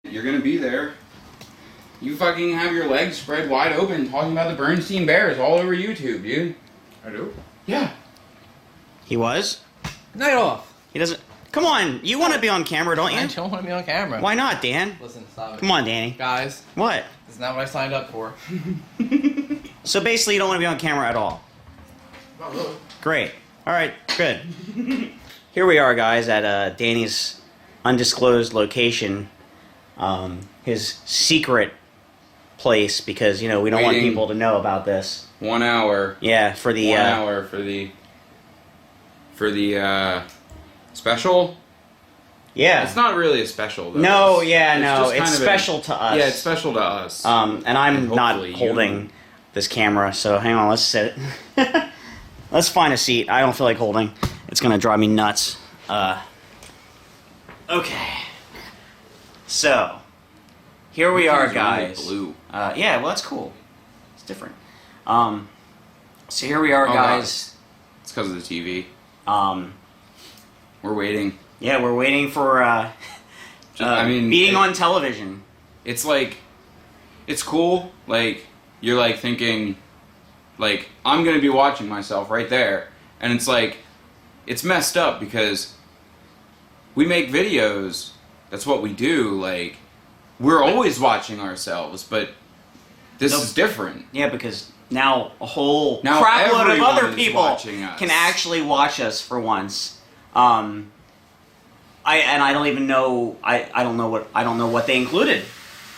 You're gonna be there. You fucking have your legs spread wide open talking about the Bernstein Bears all over YouTube, dude. I do? Yeah. He was? Night off. He doesn't... Come on, you want to be on camera, don't you? I don't want to be on camera. Why not, Dan? Listen, stop it. Come on, Danny. Guys, What? this is not what I signed up for. So basically you don't want to be on camera at all? Not really. Great. Alright, good. Here we are, guys, at Danny's undisclosed location. His secret place, because, you know, we don't want Waiting. people to know about this. 1 hour. Yeah, for the... 1 hour for the special. Yeah. It's not really a special, though. No, It's no, just it's kind of special to us. Yeah, it's special to us. And I'm And not hopefully holding this camera, so hang on, let's sit it. Let's find a seat. I don't feel like holding. It's gonna drive me nuts. Okay. So, here we are, It's really guys. blue. Yeah, well, that's cool. It's different. So here we are, Oh, guys. It's because of the TV. Um, We're waiting. yeah, we're waiting for, I mean, being on television. It's like, it's cool. Like, you're like thinking, like, I'm gonna be watching myself right there. And it's like, it's messed up because we make videos. That's what we do. Like, we're always watching ourselves, but this is different. Yeah, because now a whole Now crap load of everyone other is people watching us. can actually watch us for once. I don't even know. I don't know what they included.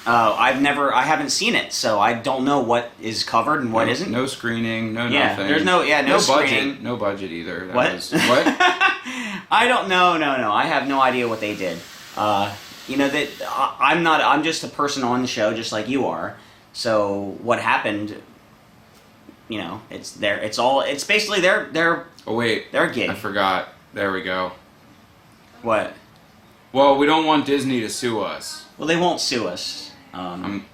I haven't seen it, so I don't know what is covered and what isn't. No screening, no Yeah, nothing. there's no screening. budget. No budget either. That What? was- what? I don't know. No. I have no idea what they did. You know that I'm not. I'm just a person on the show, just like you are. So what happened? You know, it's their. It's all. It's basically their. Oh wait, Their gig. I forgot. There we go. What? Well, we don't want Disney to sue us. Well, they won't sue us. I'm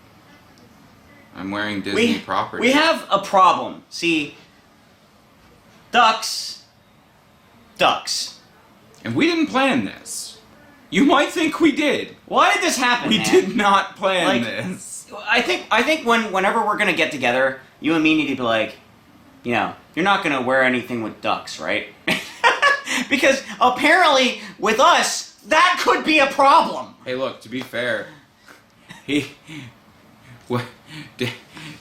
wearing Disney property. We have a problem. See, ducks. And we didn't plan this. You might think we did. Why did this happen? We man? did not plan Like, this. I think whenever we're gonna get together, you and me need to be like, you know, you're not gonna wear anything with ducks, right? Because apparently with us, that could be a problem. Hey, look, to be fair,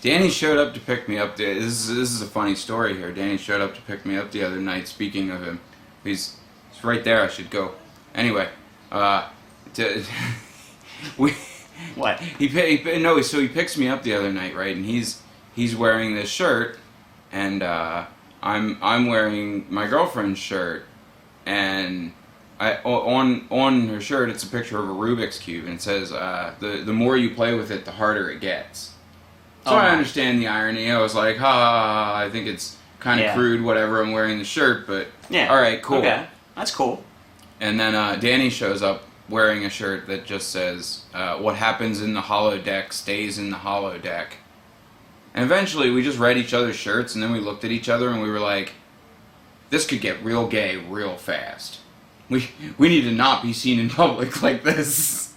Danny showed up to pick me up. This is a funny story here. Danny showed up to pick me up the other night. Speaking of him, he's right there. I should go. Anyway, What? So he picks me up the other night, right? And he's wearing this shirt, and I'm wearing my girlfriend's shirt, and on her shirt it's a picture of a Rubik's cube, and it says the more you play with it, the harder it gets. So I understand the irony. I was like, I think it's kind of crude, whatever. I'm wearing the shirt, but Yeah. all right, cool. Okay, that's cool. And then Danny shows up wearing a shirt that just says, what happens in the holodeck stays in the holodeck. And eventually we just read each other's shirts, and then we looked at each other and we were like, this could get real gay real fast. We need to not be seen in public like this.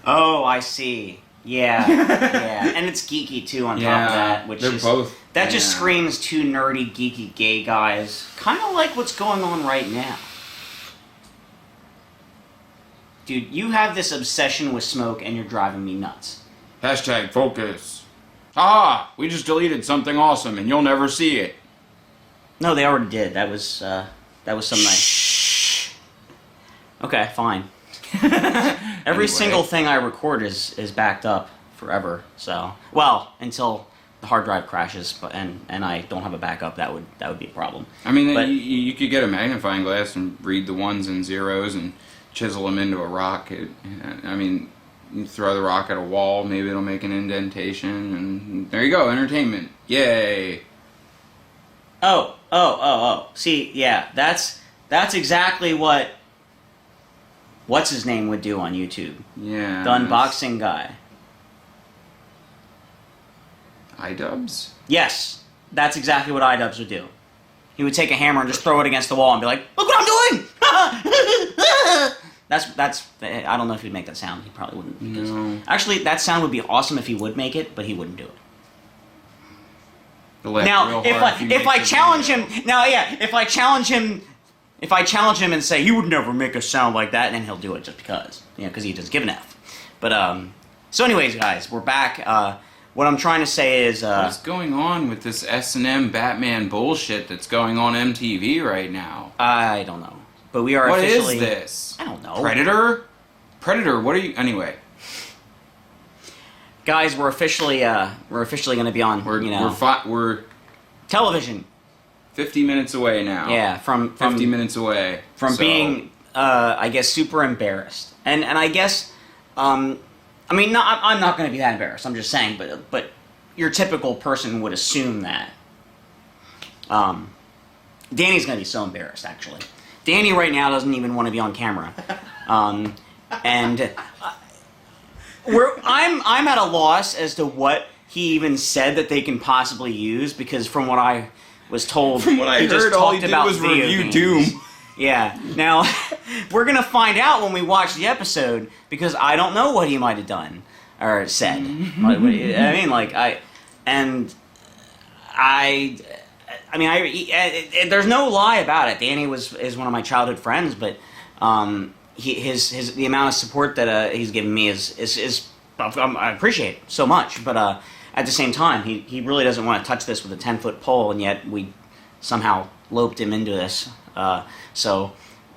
Oh, I see. Yeah, yeah, and it's geeky too on top of that, which they're is both. that just screams two nerdy, geeky, gay guys, kind of like what's going on right now. Dude, you have this obsession with smoke, and you're driving me nuts. Hashtag focus. Ah, we just deleted something awesome, and you'll never see it. No, they already did. That was some nice. Shh. Okay, fine. Every Anyway. single thing I record is backed up forever. So, well, until the hard drive crashes, and I don't have a backup, that would be a problem. I mean, But- you could get a magnifying glass and read the ones and zeros and chisel them into a rock. I mean, you throw the rock at a wall, maybe it'll make an indentation, and there you go, entertainment. Yay! Oh. See, yeah, that's exactly what what's his name would do on YouTube. Yeah. The unboxing guy. iDubbbz? Yes, that's exactly what iDubbbz would do. He would take a hammer and just throw it against the wall and be like, "Look what I'm doing!" That's. I don't know if he'd make that sound. He probably wouldn't. Because No. actually, that sound would be awesome if he would make it, but he wouldn't do it. He'll laugh Now, real if hard I he if makes I a challenge video. him, now yeah, if I challenge him and say you would never make a sound like that, then he'll do it just because, because he doesn't give an F. But so anyways, guys, we're back. What I'm trying to say is, What's going on with this S&M Batman bullshit that's going on MTV right now? I don't know, but we are What is officially. this? I don't know. Predator? What are you? Anyway, Guys, we're officially going to be on we're television. 50 minutes away now. Yeah, from 50 minutes away from so- being, I guess, super embarrassed, and I guess, I'm not going to be that embarrassed. I'm just saying, but your typical person would assume that. Danny's going to be so embarrassed. Actually, Danny right now doesn't even want to be on camera, and I'm at a loss as to what he even said that they can possibly use, because from what I was told, From what I he just heard, all he talked did about was video review games. Doom. Yeah. Now, we're going to find out when we watch the episode, because I don't know what he might have done or said. There's no lie about it. Danny is one of my childhood friends, but the amount of support that he's given me is I appreciate it so much. But at the same time, he really doesn't want to touch this with a 10-foot pole, and yet we somehow loped him into this. So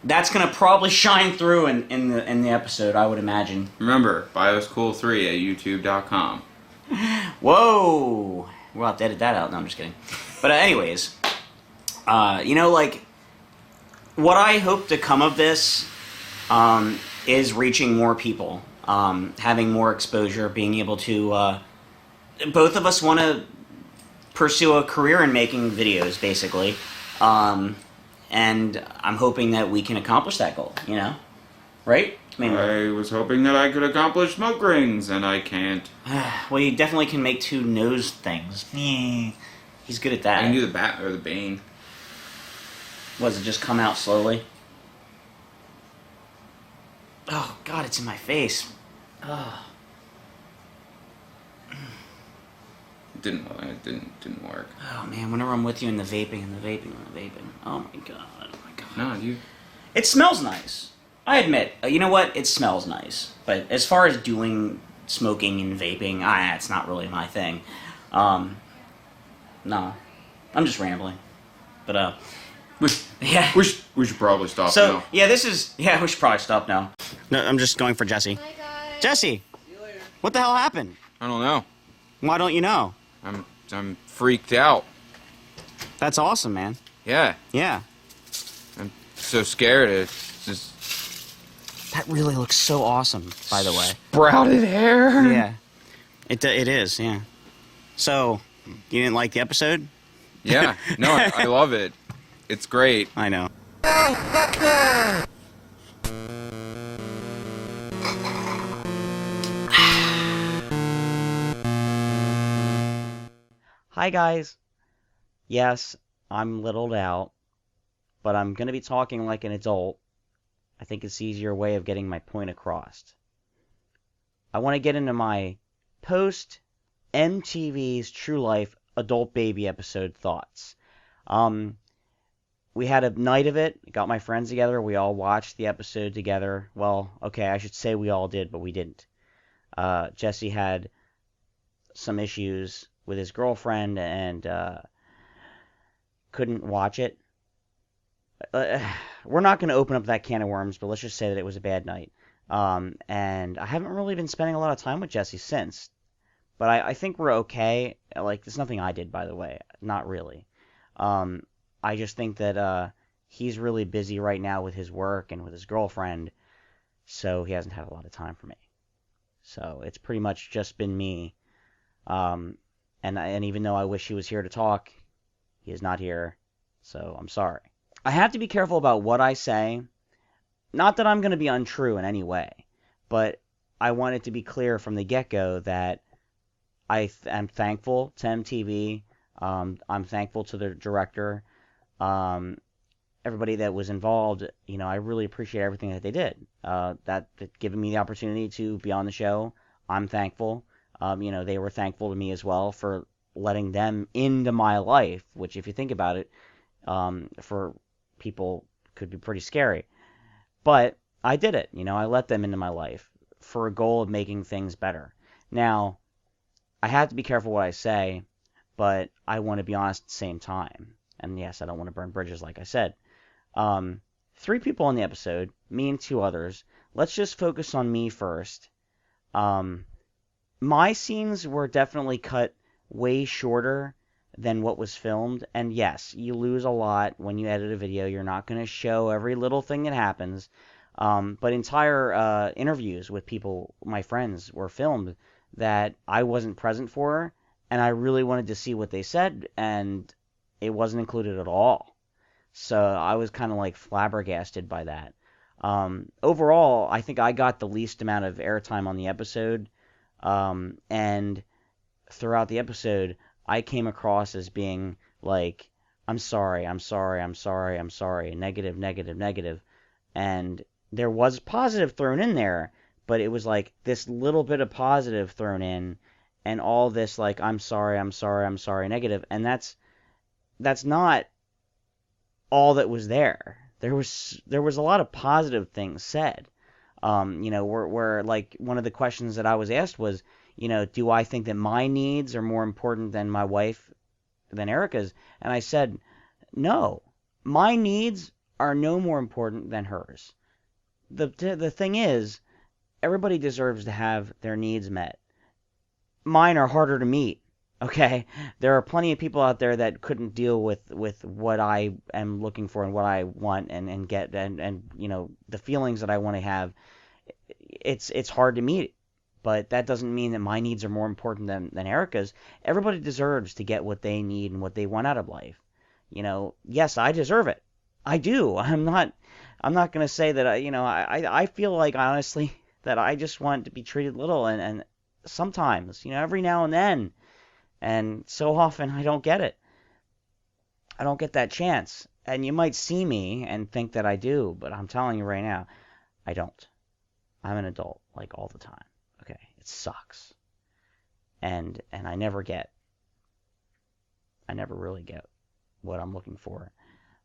that's gonna probably shine through in the episode, I would imagine. Remember, bioscool3 at youtube.com. Whoa! We'll have to edit that out. No, I'm just kidding. But anyways, what I hope to come of this is reaching more people, having more exposure, being able to. Both of us want to pursue a career in making videos, basically. And I'm hoping that we can accomplish that goal, Right? I was hoping that I could accomplish smoke rings, and I can't. Well, you definitely can make two nose things. He's good at that. I can do the bat or the bane. Does it just come out slowly? Oh, God, it's in my face. Oh. It didn't work. Oh, man, whenever I'm with you and the vaping. Oh, my God. No, you. It smells nice. I admit. You know what? It smells nice. But as far as doing smoking and vaping, it's not really my thing. No. I'm just rambling. But, yeah. We should probably stop So, now. yeah, we should probably stop now. No, I'm just going for Jesse. Hi, guys. Jesse! See you later. What the hell happened? I don't know. Why don't you know? I'm freaked out. That's awesome, man. Yeah, Yeah. I'm so scared. It's just That really looks so awesome, by the way. sprouted hair. Yeah. It is, yeah. So, you didn't like the episode? Yeah. No, I love it. It's great. I know. Hi, guys. Yes, I'm littled out, but I'm going to be talking like an adult. I think it's an easier way of getting my point across. I want to get into my post MTV's True Life Adult Baby episode thoughts. We had a night of it. Got my friends together. We all watched the episode together. Well, okay, I should say we all did, but we didn't. Jesse had some issues with his girlfriend and couldn't watch it. We're not going to open up that can of worms, but let's just say that it was a bad night. And I haven't really been spending a lot of time with Jesse since. But I think we're okay. Like, there's nothing I did, by the way. Not really. I just think that he's really busy right now with his work and with his girlfriend, so he hasn't had a lot of time for me. So it's pretty much just been me. And even though I wish he was here to talk, he is not here, so I'm sorry. I have to be careful about what I say. Not that I'm going to be untrue in any way, but I want it to be clear from the get-go that I am thankful to MTV. I'm thankful to the director. everybody that was involved, I really appreciate everything that they did. That giving me the opportunity to be on the show, I'm thankful. They were thankful to me as well for letting them into my life, which, if you think about it, for people could be pretty scary. But I did it. I let them into my life for a goal of making things better. Now, I have to be careful what I say, but I want to be honest at the same time. And yes, I don't want to burn bridges, like I said. 3 people on the episode, me and 2 others. Let's just focus on me first. My scenes were definitely cut way shorter than what was filmed. And yes, you lose a lot when you edit a video. You're not going to show every little thing that happens. But entire interviews with people, my friends, were filmed that I wasn't present for, and I really wanted to see what they said, and it wasn't included at all. So I was kind of like flabbergasted by that. Overall, I think I got the least amount of airtime on the episode, and throughout the episode, I came across as being like, I'm sorry, I'm sorry, I'm sorry, I'm sorry, negative, negative, negative. And there was positive thrown in there, but it was like this little bit of positive thrown in, and all this like, I'm sorry, I'm sorry, I'm sorry, negative. And that's not all that was there. There was a lot of positive things said. Where like one of the questions that I was asked was, do I think that my needs are more important than my wife, than Erica's? And I said, no, my needs are no more important than hers. The thing is, everybody deserves to have their needs met. Mine are harder to meet. Okay, there are plenty of people out there that couldn't deal with what I am looking for and what I want and get and the feelings that I want to have. It's hard to meet, but that doesn't mean that my needs are more important than Erica's. Everybody deserves to get what they need and what they want out of life. Yes, I deserve it. I do. I'm not going to say that I feel like honestly that I just want to be treated little and sometimes, every now and then. And so often I don't get it. I don't get that chance. And you might see me and think that I do, but I'm telling you right now, I don't. I'm an adult, like, all the time. Okay? It sucks. And I never really get what I'm looking for.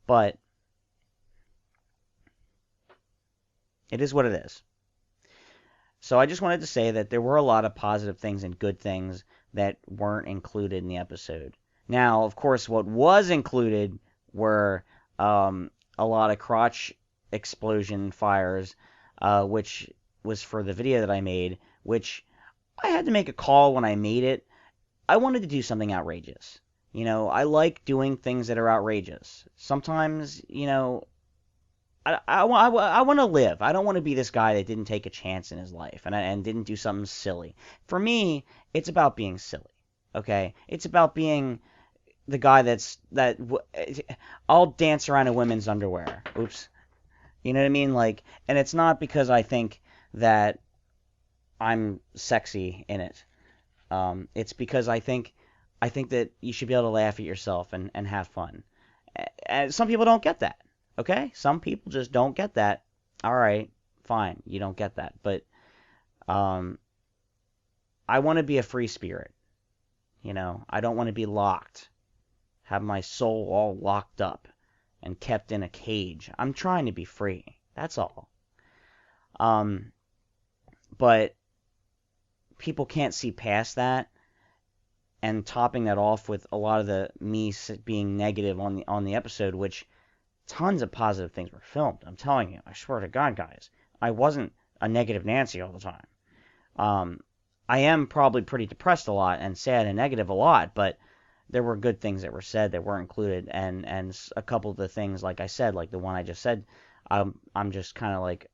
But it is what it is. So I just wanted to say that there were a lot of positive things and good things that weren't included in the episode. Now, of course, what was included were a lot of crotch explosion fires, which was for the video that I made, which I had to make a call when I made it. I wanted to do something outrageous. I like doing things that are outrageous. Sometimes, I want to live. I don't want to be this guy that didn't take a chance in his life and didn't do something silly. For me, it's about being silly. Okay? It's about being the guy I'll dance around in women's underwear. Oops. You know what I mean? Like, and it's not because I think that I'm sexy in it. It's because I think that you should be able to laugh at yourself and have fun. And some people don't get that. Okay? Some people just don't get that. All right, fine, you don't get that. But I want to be a free spirit. I don't want to be locked, have my soul all locked up and kept in a cage. I'm trying to be free. That's all. But people can't see past that, and topping that off with a lot of the me being negative on the episode, which tons of positive things were filmed. I'm telling you, I swear to God, guys, I wasn't a negative Nancy all the time. I am probably pretty depressed a lot and sad and negative a lot, but there were good things that were said that were included, and a couple of the things, like I said, like the one I just said, I'm just kind of like,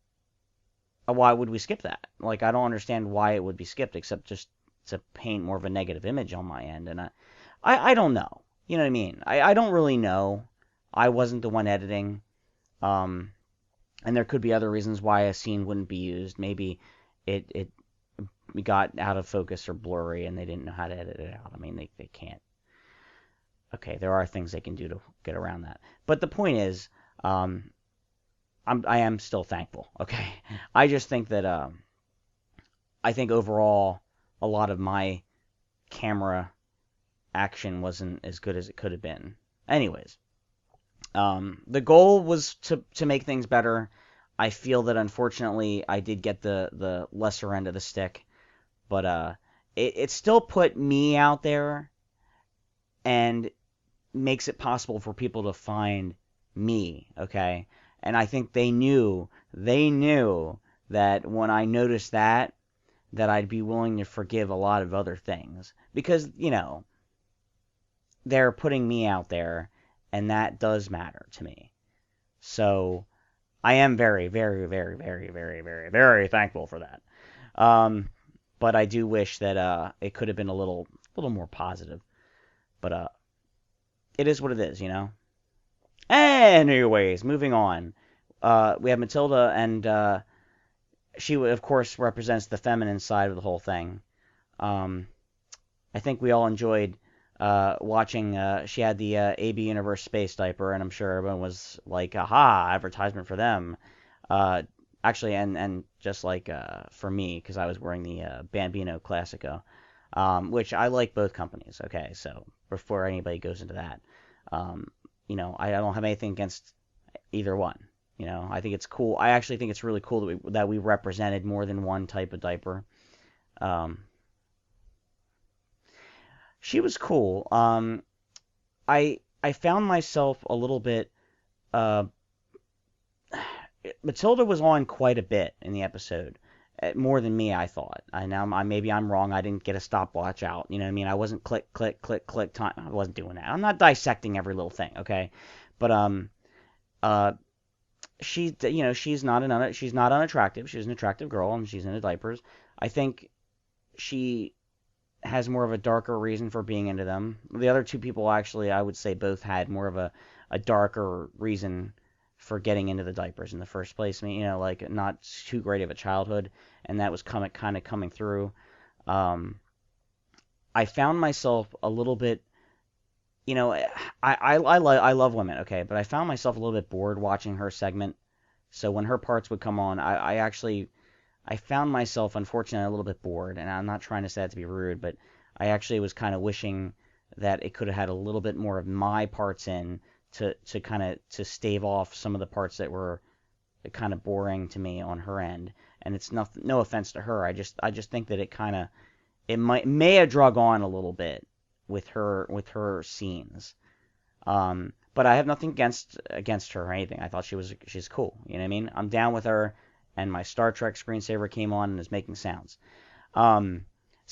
why would we skip that? Like, I don't understand why it would be skipped, except just to paint more of a negative image on my end, and I don't know. You know what I mean? I don't really know. I wasn't the one editing, and there could be other reasons why a scene wouldn't be used. Maybe it got out of focus or blurry, and they didn't know how to edit it out. I mean, they can't. Okay, there are things they can do to get around that. But the point is, I am still thankful. Okay, I just think that I think overall a lot of my camera action wasn't as good as it could have been. Anyways, the goal was to make things better. I feel that unfortunately I did get the lesser end of the stick, but it still put me out there and makes it possible for people to find me, okay? And I think they knew that when I noticed that I'd be willing to forgive a lot of other things because, they're putting me out there and that does matter to me. So I am very, very, very, very, very, very, very thankful for that. But I do wish that it could have been a little more positive. But it is what it is, Anyways, moving on. We have Matilda, and she, of course, represents the feminine side of the whole thing. I think we all enjoyed watching. She had the AB Universe space diaper, and I'm sure everyone was like, "Aha! Advertisement for them." Actually, and just like for me, because I was wearing the Bambino Classico, which I like both companies. Okay, so before anybody goes into that, I don't have anything against either one. I think it's cool. I actually think it's really cool that we represented more than one type of diaper. She was cool. I found myself a little bit. Matilda was on quite a bit in the episode, more than me. I thought. Maybe I'm wrong. I didn't get a stopwatch out. You know what I mean? I wasn't click click click click time. I wasn't doing that. I'm not dissecting every little thing. Okay, but she's she's not unattractive. She's an attractive girl, and she's into diapers. I think she has more of a darker reason for being into them. The other two people, actually, I would say both had more of a darker reason for getting into the diapers in the first place. I mean, like not too great of a childhood, and that was kind of coming through. I found myself a little bit, I love women, okay, but I found myself a little bit bored watching her segment. So when her parts would come on, I found myself, unfortunately, a little bit bored, and I'm not trying to say that to be rude, but I actually was kind of wishing that it could have had a little bit more of my parts in to stave off some of the parts that were kind of boring to me on her end. And it's no offense to her. I just think that it may have drug on a little bit with her scenes. But I have nothing against her or anything. I thought she's cool. You know what I mean? I'm down with her. And my Star Trek screensaver came on and is making sounds. So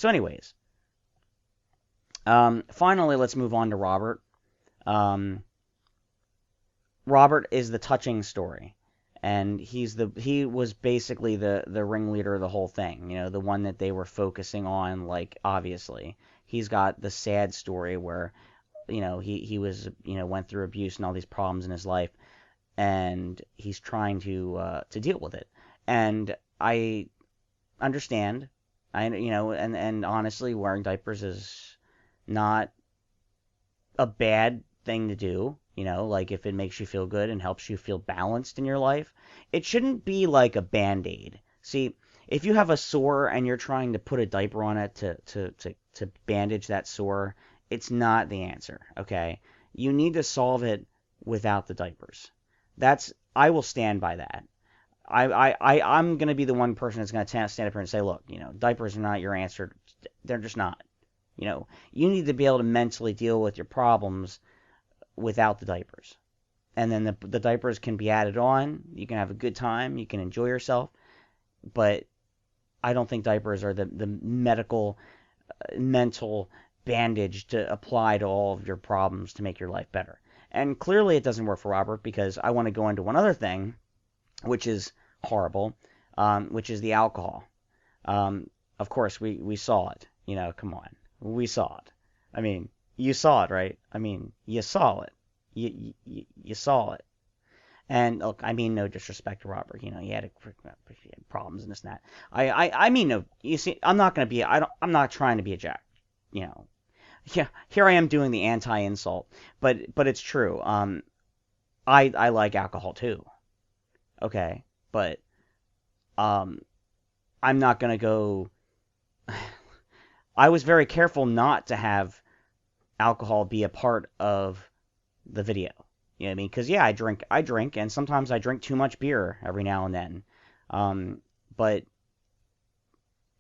anyways, finally, let's move on to Robert. Robert is the touching story, and he was basically the ringleader of the whole thing. The one that they were focusing on. Like, obviously, he's got the sad story where, he was went through abuse and all these problems in his life, and he's trying to deal with it. And I understand, and honestly, wearing diapers is not a bad thing to do. Like if it makes you feel good and helps you feel balanced in your life, it shouldn't be like a Band-Aid. See, if you have a sore and you're trying to put a diaper on it to bandage that sore, it's not the answer. Okay, you need to solve it without the diapers. I will stand by that. I'm going to be the one person that's going to stand up here and say, look, diapers are not your answer. They're just not. You need to be able to mentally deal with your problems without the diapers. And then the diapers can be added on. You can have a good time. You can enjoy yourself. But I don't think diapers are the medical, mental bandage to apply to all of your problems to make your life better. And clearly it doesn't work for Robert, because I want to go into one other thing, which is horrible, which is the alcohol. Of course, we saw it. Come on. We saw it. I mean, you saw it, right? I mean, you saw it. You saw it. And look, I mean no disrespect to Robert. He had problems and this and that. I mean no. You see, I'm not trying to be a jack. Yeah, here I am doing the anti-insult, but it's true. I like alcohol too. Okay, but I'm not gonna go. I was very careful not to have alcohol be a part of the video. You know what I mean? Because yeah, I drink, and sometimes I drink too much beer every now and then. But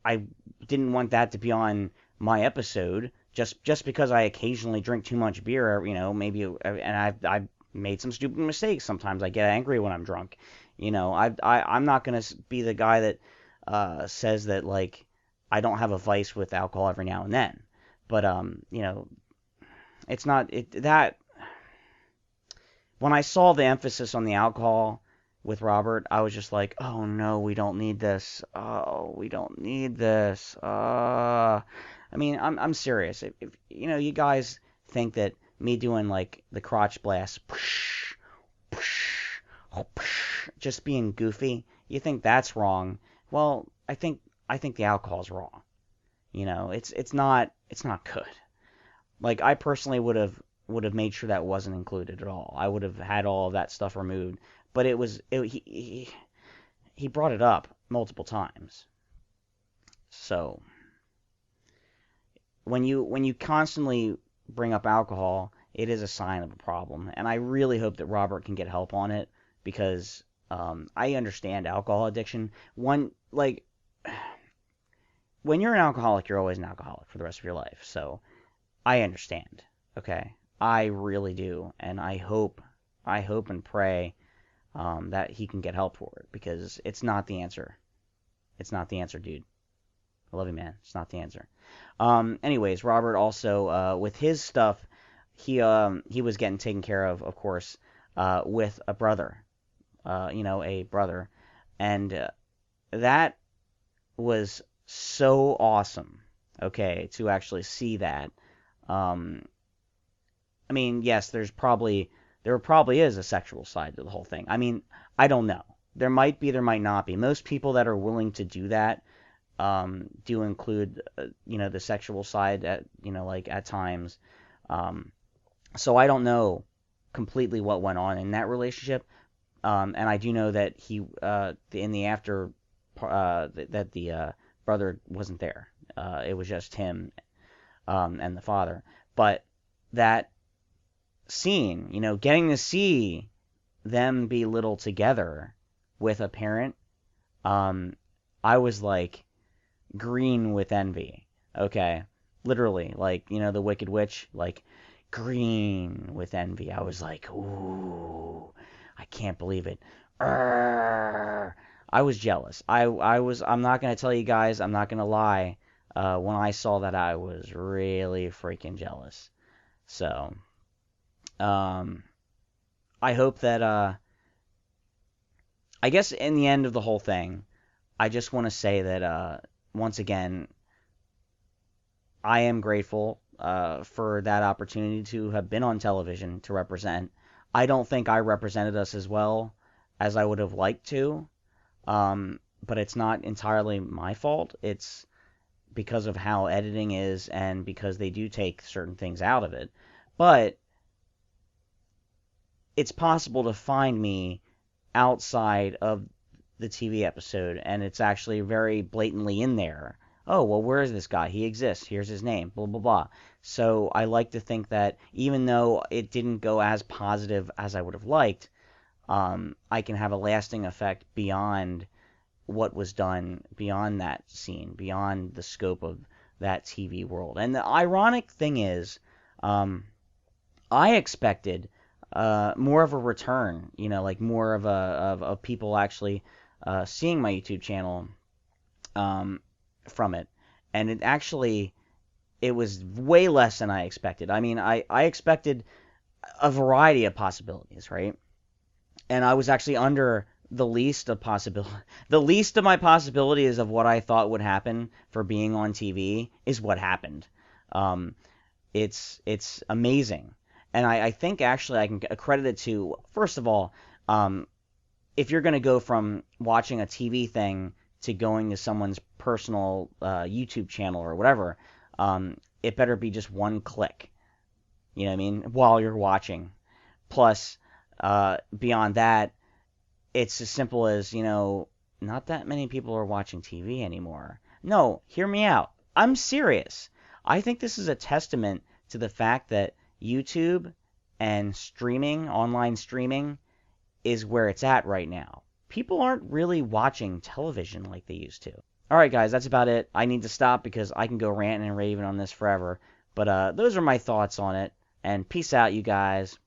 I didn't want that to be on my episode just because I occasionally drink too much beer. Maybe, and I've made some stupid mistakes. Sometimes I get angry when I'm drunk. I'm not gonna be the guy that says that like I don't have a vice with alcohol every now and then. But it's not that. When I saw the emphasis on the alcohol with Robert, I was just like, oh no, we don't need this. Oh, we don't need this. I mean, I'm serious. If you guys think that me doing like the crotch blast, just being goofy, you think that's wrong. Well, I think the alcohol's wrong. It's not good. Like I personally would have made sure that wasn't included at all. I would have had all of that stuff removed. But he brought it up multiple times. So when you constantly bring up alcohol, it is a sign of a problem. And I really hope that Robert can get help on it because I understand alcohol addiction. When you're an alcoholic, you're always an alcoholic for the rest of your life. So I understand. Okay. I really do, and I hope and pray that he can get help for it because it's not the answer. It's not the answer, dude. I love you, man. It's not the answer. Anyways, Robert also with his stuff, he was getting taken care of course, with a brother, a brother, and that was so awesome. Okay, to actually see that. I mean, yes, there probably is a sexual side to the whole thing. I mean, I don't know. There might be, there might not be. Most people that are willing to do that do include, the sexual side at, like at times. So I don't know completely what went on in that relationship. And I do know that he, in the after, that the brother wasn't there. It was just him and the father. But that scene, getting to see them be little together with a parent, I was like green with envy. Okay, literally, like the Wicked Witch, like green with envy. I was like, ooh, I can't believe it. Arrgh. I was jealous. I'm not gonna tell you guys. I'm not gonna lie. When I saw that, I was really freaking jealous. So. I hope that, I guess in the end of the whole thing, I just want to say that, once again, I am grateful, for that opportunity to have been on television to represent. I don't think I represented us as well as I would have liked to, but it's not entirely my fault. It's because of how editing is and because they do take certain things out of it. But it's possible to find me outside of the TV episode, and it's actually very blatantly in there. Oh, well, where is this guy? He exists. Here's his name. Blah, blah, blah. So I like to think that even though it didn't go as positive as I would have liked, I can have a lasting effect beyond what was done, beyond that scene, beyond the scope of that TV world. And the ironic thing is, I expected more of a return, like more of people actually seeing my YouTube channel from it. And it was way less than I expected. I mean, I expected a variety of possibilities, right? And I was actually under the least of my possibilities of what I thought would happen for being on TV is what happened. It's amazing. And I think actually I can accredit it to, first of all, if you're going to go from watching a TV thing to going to someone's personal YouTube channel or whatever, it better be just one click, you know what I mean, while you're watching. Plus, Beyond that, it's as simple as, not that many people are watching TV anymore. No, hear me out. I'm serious. I think this is a testament to the fact that YouTube and streaming, online streaming, is where it's at right now. People aren't really watching television like they used to. All right, guys, that's about it. I need to stop because I can go ranting and raving on this forever. But those are my thoughts on it. And peace out, you guys.